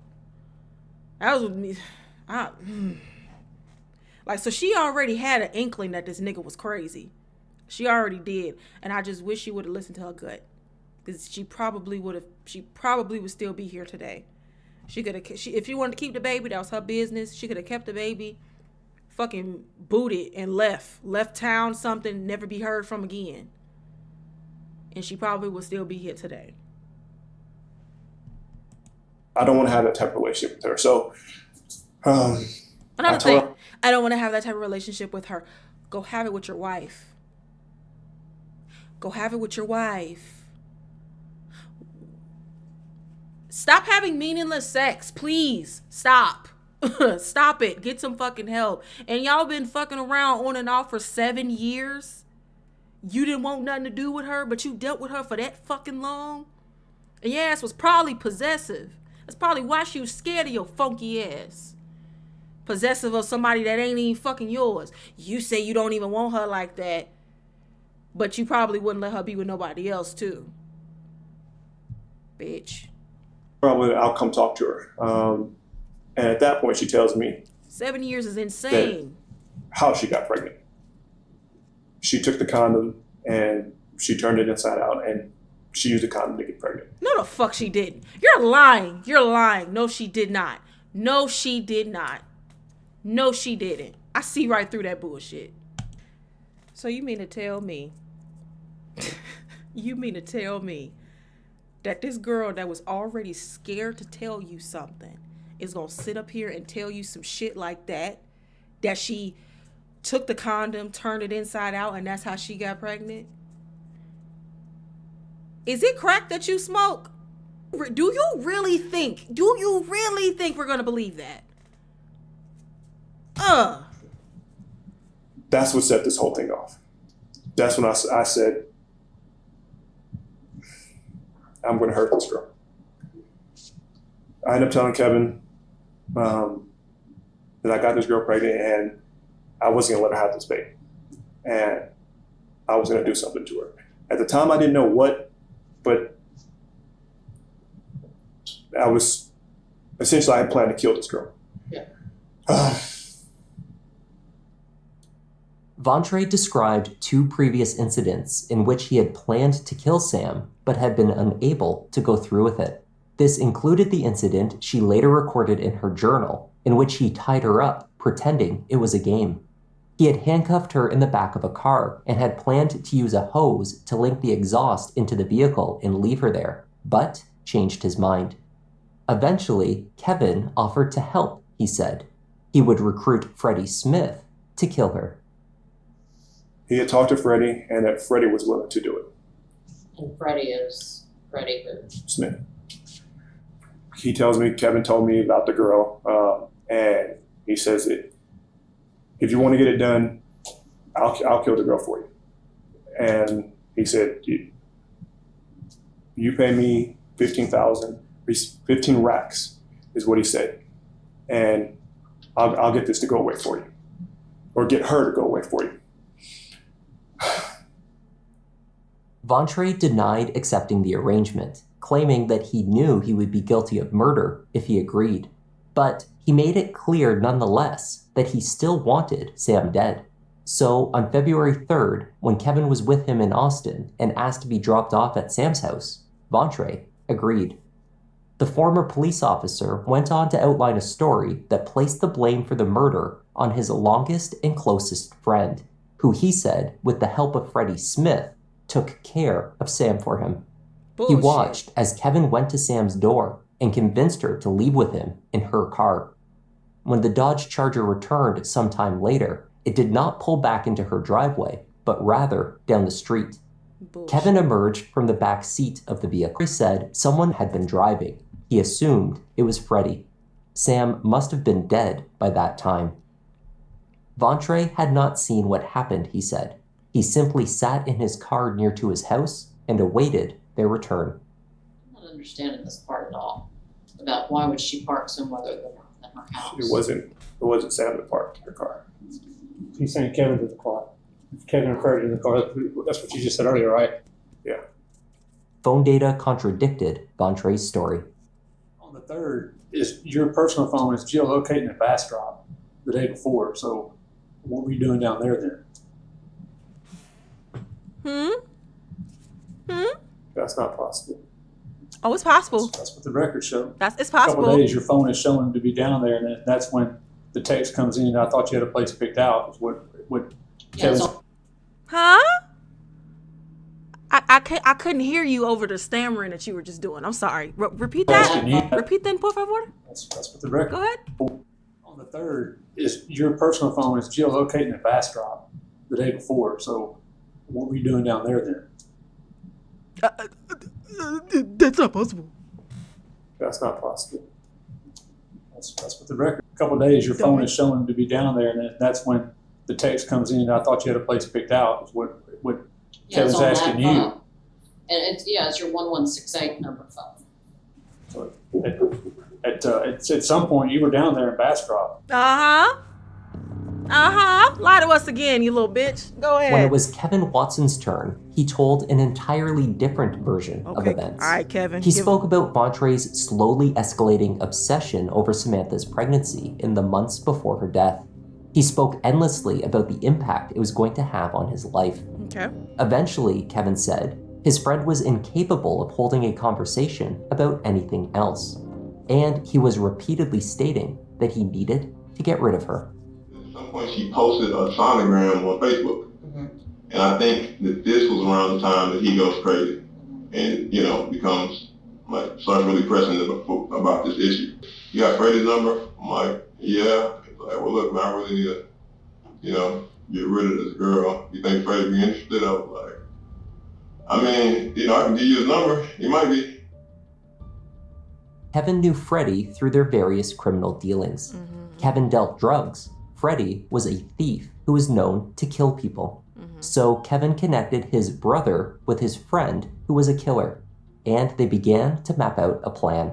That was with me. Like, so she already had an inkling that this nigga was crazy. She already did. And I just wish she would have listened to her gut. Because she probably would still be here today. If she wanted to keep the baby, that was her business. She could have kept the baby, fucking booted and left town, something, never be heard from again. And she probably would still be here today. I don't want to have that type of relationship with her. So, another thing, I don't want to have that type of relationship with her. Go have it with your wife. Stop having meaningless sex, please. Stop. Stop it. Get some fucking help. And y'all been fucking around on and off for 7 years. You didn't want nothing to do with her, but you dealt with her for that fucking long. And your ass was probably possessive. That's probably why she was scared of your funky ass. Possessive of somebody that ain't even fucking yours. You say you don't even want her like that, but you probably wouldn't let her be with nobody else too. Bitch. Probably I'll come talk to her. And at that point, she tells me 7 years is insane. How she got pregnant. She took the condom and she turned it inside out and she used the condom to get pregnant. No, the fuck she didn't. You're lying. No, she did not. No, she didn't. I see right through that bullshit. So you mean to tell me that this girl that was already scared to tell you something is gonna sit up here and tell you some shit like that she took the condom, turned it inside out, and that's how she got pregnant? Is it crack that you smoke? Do you really think we're gonna believe that? That's what set this whole thing off. That's when I said, I'm going to hurt this girl. I ended up telling Kevin that I got this girl pregnant and I wasn't going to let her have this baby. And I was going to do something to her. At the time, I didn't know what, but I had planned to kill this girl. Yeah. Vontre described 2 previous incidents in which he had planned to kill Sam, but had been unable to go through with it. This included the incident she later recorded in her journal, in which he tied her up, pretending it was a game. He had handcuffed her in the back of a car and had planned to use a hose to link the exhaust into the vehicle and leave her there, but changed his mind. Eventually, Kevin offered to help, he said. He would recruit Freddie Smith to kill her. He had talked to Freddie, and that Freddie was willing to do it. And Freddie is Freddie who? Smith. He tells me, Kevin told me about the girl, and he says that if you want to get it done, I'll kill the girl for you. And he said, you pay me 15 racks is what he said. And I'll get this to go away for you, or get her to go away for you. Vontre denied accepting the arrangement, claiming that he knew he would be guilty of murder if he agreed. But he made it clear nonetheless that he still wanted Sam dead. So on February 3rd, when Kevin was with him in Austin and asked to be dropped off at Sam's house, Vontre agreed. The former police officer went on to outline a story that placed the blame for the murder on his longest and closest friend, who he said, with the help of Freddie Smith, took care of Sam for him. Bullshit. He watched as Kevin went to Sam's door and convinced her to leave with him in her car. When the Dodge Charger returned sometime later, it did not pull back into her driveway, but rather down the street. Bullshit. Kevin emerged from the back seat of the vehicle. He said someone had been driving. He assumed it was Freddie. Sam must have been dead by that time. Vontre had not seen what happened, he said. He simply sat in his car near to his house and awaited their return. I'm not understanding this part at all. About why would she park somewhere other than her house? It wasn't Sam that parked her car. He's saying Kevin did the car. If Kevin referred to the car, that's what you just said earlier, right? Yeah. Phone data contradicted Vontre's story. On the 3rd, your personal phone is geolocating at Bastrop the day before. So what were you doing down there then? That's not possible. Oh, it's possible. That's what the record showed. It's possible. A couple of days, your phone is showing to be down there, and that's when the text comes in. I thought you had a place picked out. Is what Kevin's. Huh? I couldn't hear you over the stammering that you were just doing. I'm sorry. Repeat that. Repeat that, por favor. That's what the record. Go ahead. On the 3rd, your personal phone is geolocating at Bastrop the day before. So what were you doing down there then? That's not possible. That's not possible. That's what the record. A couple of days, your phone is showing to be down there, and that's when the text comes in. I thought you had a place picked out. Is what Kevin's asking you. And it's your 1168 number phone. So at some point, you were down there in Bastrop. Lie to us again, you little bitch. Go ahead. When it was Kevin Watson's turn, he told an entirely different version of events. All right, Kevin. He spoke about Vontre's slowly escalating obsession over Samantha's pregnancy in the months before her death. He spoke endlessly about the impact it was going to have on his life. Okay. Eventually, Kevin said, his friend was incapable of holding a conversation about anything else. And he was repeatedly stating that he needed to get rid of her. At some point she posted a sonogram on Facebook. And I think that this was around the time that he goes crazy and, becomes starts really pressing about this issue. you got Freddie's number? I'm like, yeah. He's like, well, look, man, I really need to, get rid of this girl. You think Freddie be interested? I was like, I mean, I can give you his number. He might be. Kevin knew Freddie through their various criminal dealings. Kevin dealt drugs. Freddie was a thief who was known to kill people. So Kevin connected his brother with his friend who was a killer, and they began to map out a plan.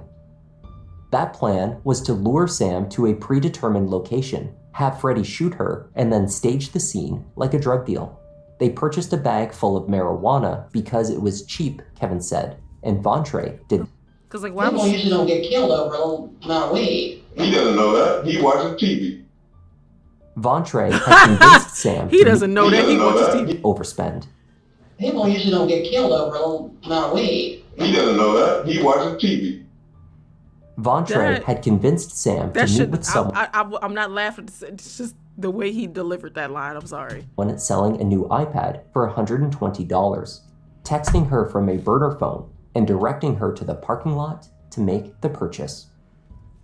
That plan was to lure Sam to a predetermined location, have Freddie shoot her, and then stage the scene like a drug deal. They purchased a bag full of marijuana because it was cheap, Kevin said, and Vontre did. Cause like, why People usually don't get killed over a little amount of weed. He doesn't know that. He watches TV. Vontre had convinced Sam he doesn't know that. He watches TV. Overspend. People usually don't get killed over a little amount of weed. He doesn't know that. He watches TV. Vontre had convinced Sam to meet with someone. I'm not laughing. It's just the way he delivered that line. I'm sorry. Selling a new iPad for $120, texting her from a burner phone, and directing her to the parking lot to make the purchase.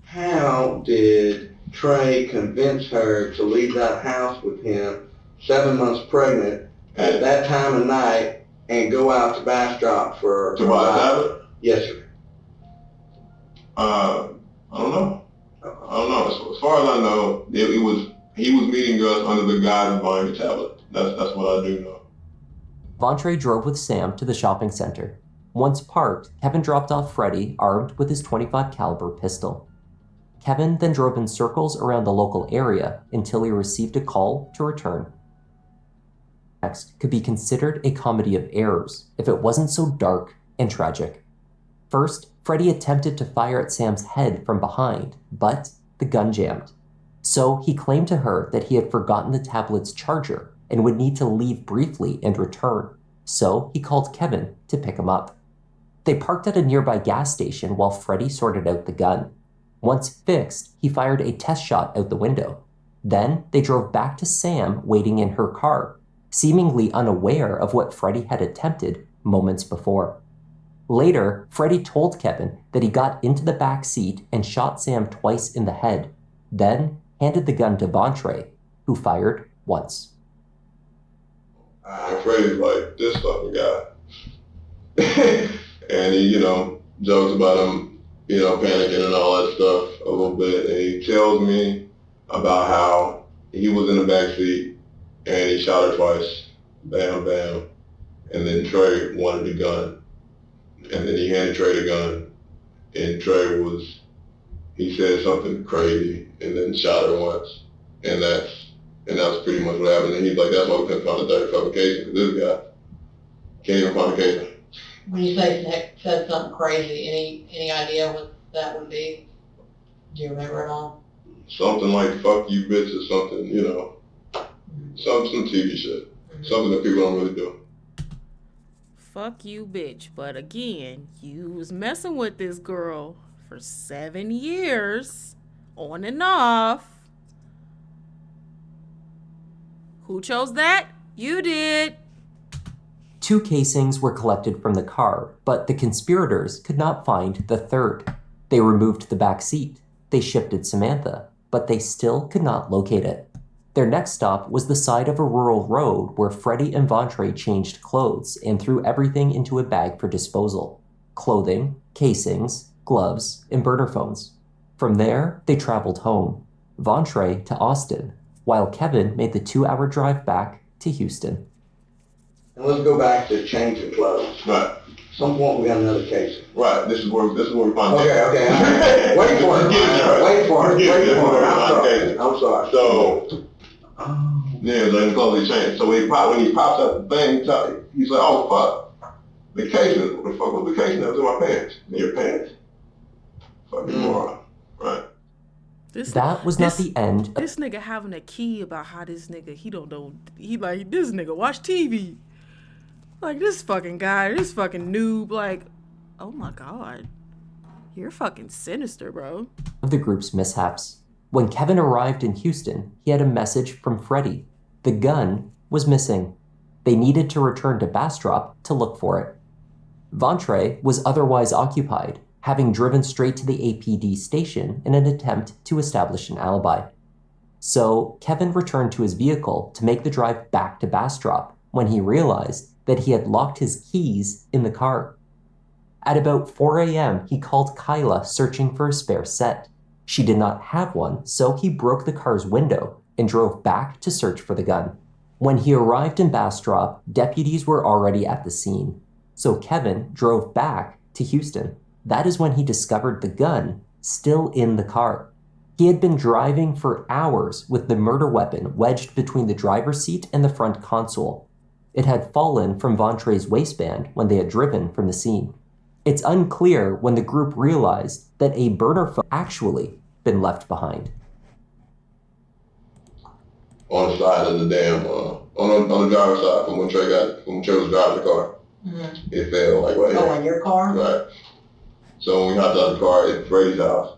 How did Trey convince her to leave that house with him, 7 months pregnant, at that time of night, and go out to Bastrop for... To buy a tablet? Yes, sir. I don't know. As far as I know, he was meeting us under the guise of buying a tablet. That's what I do know. Vontre drove with Sam to the shopping center. Once parked, Kevin dropped off Freddie armed with his .25 caliber pistol. Kevin then drove in circles around the local area until he received a call to return. Next could be considered a comedy of errors if it wasn't so dark and tragic. First, Freddie attempted to fire at Sam's head from behind, but the gun jammed. So he claimed to her that he had forgotten the tablet's charger and would need to leave briefly and return. So he called Kevin to pick him up. They parked at a nearby gas station while Freddie sorted out the gun. Once fixed, he fired a test shot out the window. Then they drove back to Sam waiting in her car, seemingly unaware of what Freddie had attempted moments before. Later, Freddie told Kevin that he got into the back seat and shot Sam twice in the head, then handed the gun to Vontre, who fired once. Freddie's like this fucking guy. And he, jokes about him, panicking and all that stuff a little bit. And he tells me about how he was in the back seat and he shot her twice. Bam, bam. And then Trey wanted the gun. And then he handed Trey the gun. And Trey he said something crazy and then shot her once. And that's pretty much what happened. And he's like, that's why we couldn't find a third fucking case, because this guy can't even find a case. When you say Nick said something crazy, any idea what that would be? Do you remember at all? Something like "fuck you, bitch" or something, some TV shit, something that people don't really do. Fuck you, bitch. But again, you was messing with this girl for 7 years, on and off. Who chose that? You did. 2 casings were collected from the car, but the conspirators could not find the third. They removed the back seat. They shifted Samantha, but they still could not locate it. Their next stop was the side of a rural road where Freddie and Vontre changed clothes and threw everything into a bag for disposal. Clothing, casings, gloves, and burner phones. From there, they traveled home, Vontre to Austin, while Kevin made the 2-hour drive back to Houston. And let's go back to changing clothes. Right. Some point we got another case. Right. This is where we find Okay. Wait for it. I'm sorry. So, yeah, letting clothes change. So when he pops up the thing, he's like, oh fuck, the casing. What the fuck was the casing? That was in my pants. In your pants. Fucking moron. Right. That was not the end. This nigga having a key about how this nigga, he don't know, he like, this nigga watch TV. Like, this fucking guy, this fucking noob, like, oh my God. You're fucking sinister, bro. Of the group's mishaps. When Kevin arrived in Houston, he had a message from Freddie. The gun was missing. They needed to return to Bastrop to look for it. Vontre was otherwise occupied, having driven straight to the APD station in an attempt to establish an alibi. So Kevin returned to his vehicle to make the drive back to Bastrop when he realized that he had locked his keys in the car. At about 4 a.m., he called Kyla searching for a spare set. She did not have one, so he broke the car's window and drove back to search for the gun. When he arrived in Bastrop, deputies were already at the scene, so Kevin drove back to Houston. That is when he discovered the gun still in the car. He had been driving for hours with the murder weapon wedged between the driver's seat and the front console. It had fallen from Vontre's waistband when they had driven from the scene. It's unclear when the group realized that a burner phone had actually been left behind. On the side of the damn, on the driver's side, when Trey was driving the car, it fell like right here. Oh, in your car? Right. So when we hopped out of the car at Freddie's house,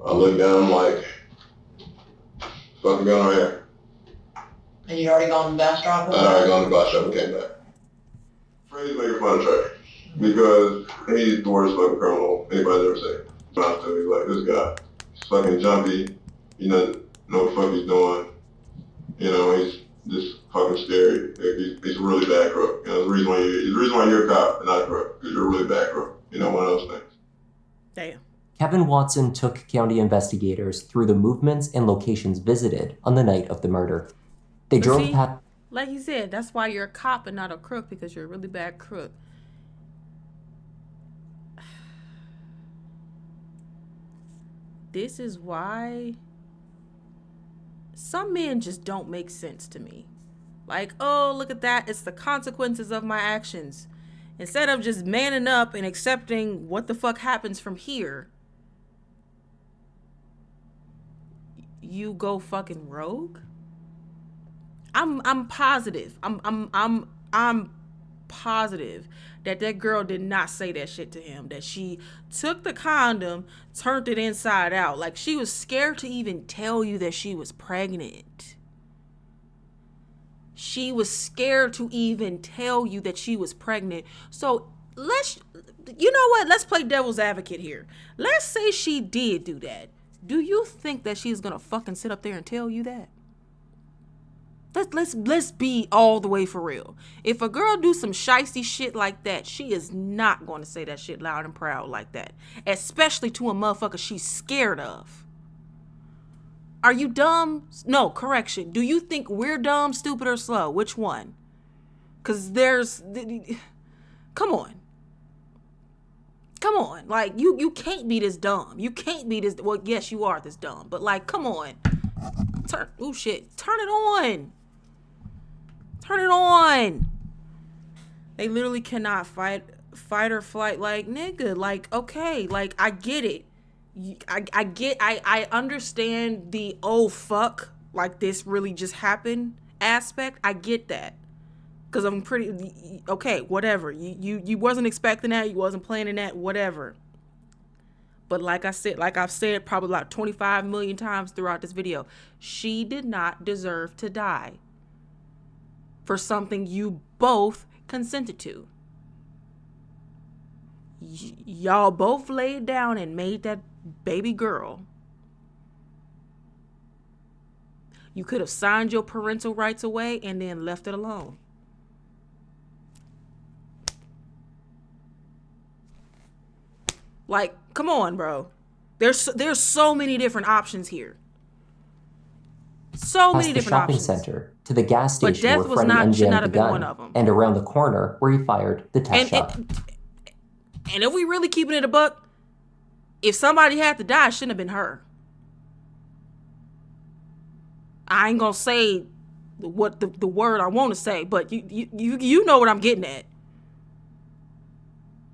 I looked down, I'm like, fucking gun right here. And you already gone to Bastrop? I already gone to Bastrop and came back. Freddie's making fun of Trey because he's the worst fucking criminal anybody's ever seen. He's like, this guy, he's fucking jumpy, you know what the fuck he's doing. You know, he's just fucking scary. He's a really bad crook. You know, the reason why you're a cop and not a crook, because you're a really bad crook. You know, one of those things. Damn. Kevin Watson took county investigators through the movements and locations visited on the night of the murder. They drove past. Like you said, that's why you're a cop and not a crook, because you're a really bad crook. This is why some men just don't make sense to me. Like, oh, look at that. It's the consequences of my actions. Instead of just manning up and accepting what the fuck happens from here, you go fucking rogue. I'm positive. I'm positive that girl did not say that shit to him. That she took the condom, turned it inside out. Like, she was scared to even tell you that she was pregnant. She was scared to even tell you that she was pregnant. So you know what? Let's play devil's advocate here. Let's say she did do that. Do you think that she's gonna fucking sit up there and tell you that? Let's be all the way for real. If a girl do some shicey shit like that, she is not going to say that shit loud and proud like that. Especially to a motherfucker she's scared of. Are you dumb? No, correction. Do you think we're dumb, stupid, or slow? Which one? Because come on. Come on. Like, you can't be this dumb. You can't be this. Well, yes, you are this dumb. But, like, come on. Turn it on. Turn it on. They literally cannot fight or flight. Like, nigga, like, okay, like, I get it. I understand the oh fuck, like this really just happened aspect. I get that. Cause I'm pretty okay, whatever. You wasn't expecting that, you wasn't planning that, whatever. But like I've said probably about 25 million times throughout this video, she did not deserve to die for something you both consented to. Y'all both laid down and made that baby girl. You could have signed your parental rights away and then left it alone. Like, come on, bro. There's so many different options here. So many different options. The shopping center to the gas But station death where was Freddie not- should unjammed not the have been gun, one of them. and around the corner where he fired the test shot. And if we really keeping it a buck, if somebody had to die, it shouldn't have been her. I ain't gonna say what the word I want to say, but you know what I'm getting at.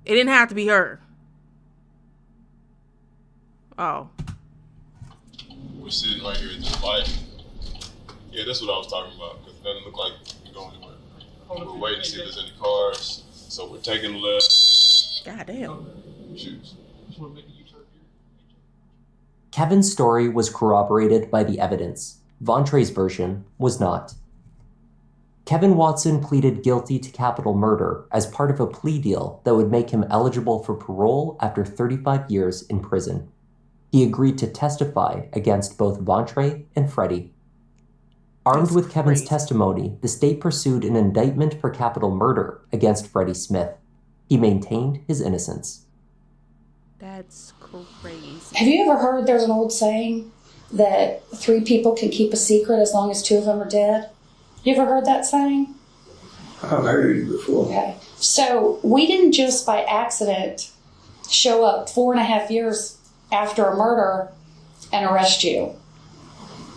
It didn't have to be her. Oh. We're sitting right here at this light. Yeah, that's what I was talking about, because it doesn't look like we're going anywhere. We're waiting to see if there's any cars, so we're taking the left. God damn. Shoes. Kevin's story was corroborated by the evidence. Vontre's version was not. Kevin Watson pleaded guilty to capital murder as part of a plea deal that would make him eligible for parole after 35 years in prison. He agreed to testify against both Vontre and Freddie. Armed with Kevin's testimony, the state pursued an indictment for capital murder against Freddie Smith. He maintained his innocence. That's crazy. Have you ever heard there's an old saying that 3 people can keep a secret as long as 2 of them are dead? You ever heard that saying? I've heard it before. Okay. So we didn't just by accident show up 4.5 years after a murder and arrest you.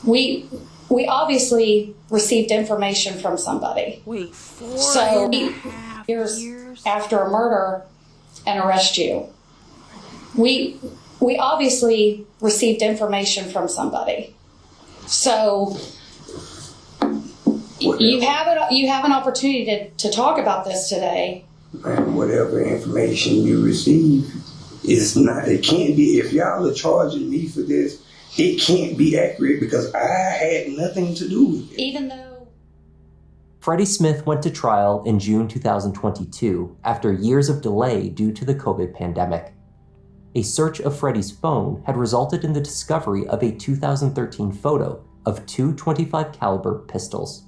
We obviously received information from somebody. Wait, 4.5 years after a murder and arrest you. We obviously received information from somebody. So you have an opportunity to talk about this today. And whatever information you receive is not, it can't be, if y'all are charging me for this, it can't be accurate because I had nothing to do with it. Even though Freddie Smith went to trial in June 2022 after years of delay due to the COVID pandemic. A search of Freddie's phone had resulted in the discovery of a 2013 photo of 2 .25 caliber pistols.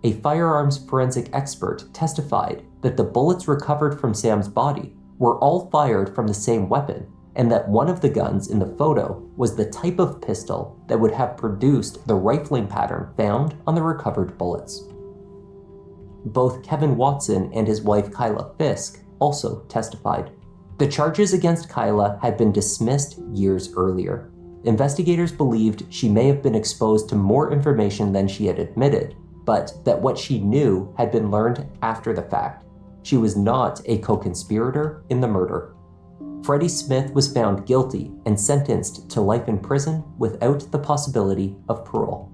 A firearms forensic expert testified that the bullets recovered from Sam's body were all fired from the same weapon, and that one of the guns in the photo was the type of pistol that would have produced the rifling pattern found on the recovered bullets. Both Kevin Watson and his wife Kyla Fisk also testified. The charges against Kyla had been dismissed years earlier. Investigators believed she may have been exposed to more information than she had admitted, but that what she knew had been learned after the fact. She was not a co-conspirator in the murder. Freddie Smith was found guilty and sentenced to life in prison without the possibility of parole.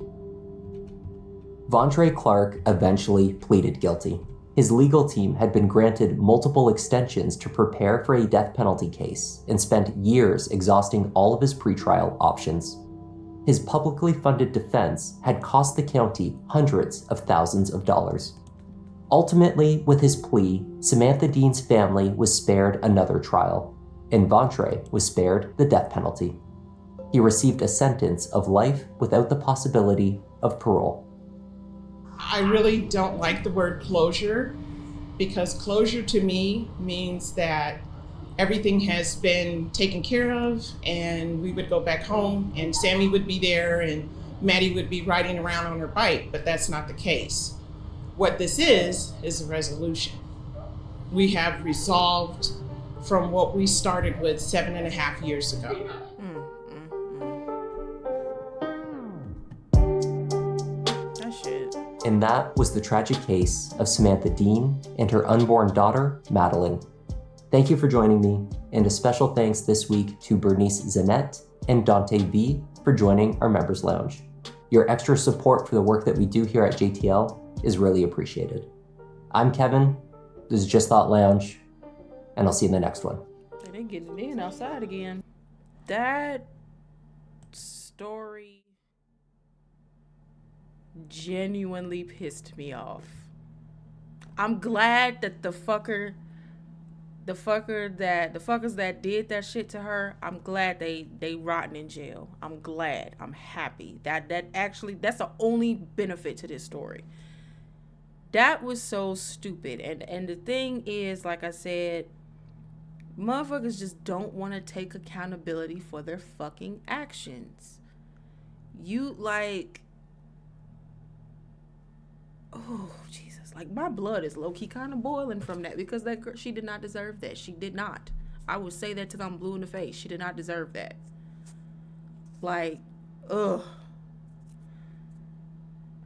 Vontre Clark eventually pleaded guilty. His legal team had been granted multiple extensions to prepare for a death penalty case and spent years exhausting all of his pretrial options. His publicly funded defense had cost the county hundreds of thousands of dollars. Ultimately, with his plea, Samantha Dean's family was spared another trial, and Vontre was spared the death penalty. He received a sentence of life without the possibility of parole. I really don't like the word closure, because closure to me means that everything has been taken care of and we would go back home and Sammy would be there and Maddie would be riding around on her bike, but that's not the case. What this is a resolution. We have resolved from what we started with 7.5 years ago. And that was the tragic case of Samantha Dean and her unborn daughter, Madeline. Thank you for joining me, and a special thanks this week to Bernice Zanette and Dante V for joining our Members Lounge. Your extra support for the work that we do here at JTL is really appreciated. I'm Kevin, this is Just Thought Lounge, and I'll see you in the next one. They getting in outside again. That story genuinely pissed me off. I'm glad that the fuckers that did that shit to her, I'm glad they rotting in jail. I'm glad. I'm happy. That's the only benefit to this story. That was so stupid. And the thing is, like I said, motherfuckers just don't want to take accountability for their fucking actions. Oh, Jesus. Like, my blood is low-key kind of boiling from that, because that girl, she did not deserve that. She did not. I would say that till I'm blue in the face. She did not deserve that. Like, ugh.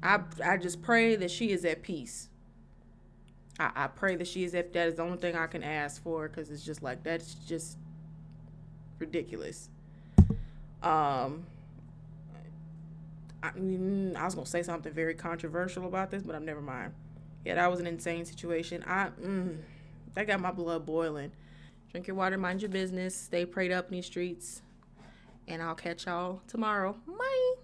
I just pray that she is at peace. I pray that she is at, that is the only thing I can ask for, because it's just like, that's just ridiculous. I was gonna say something very controversial about this, but never mind. Yeah, that was an insane situation. That got my blood boiling. Drink your water, mind your business, stay prayed up in these streets, and I'll catch y'all tomorrow. Bye.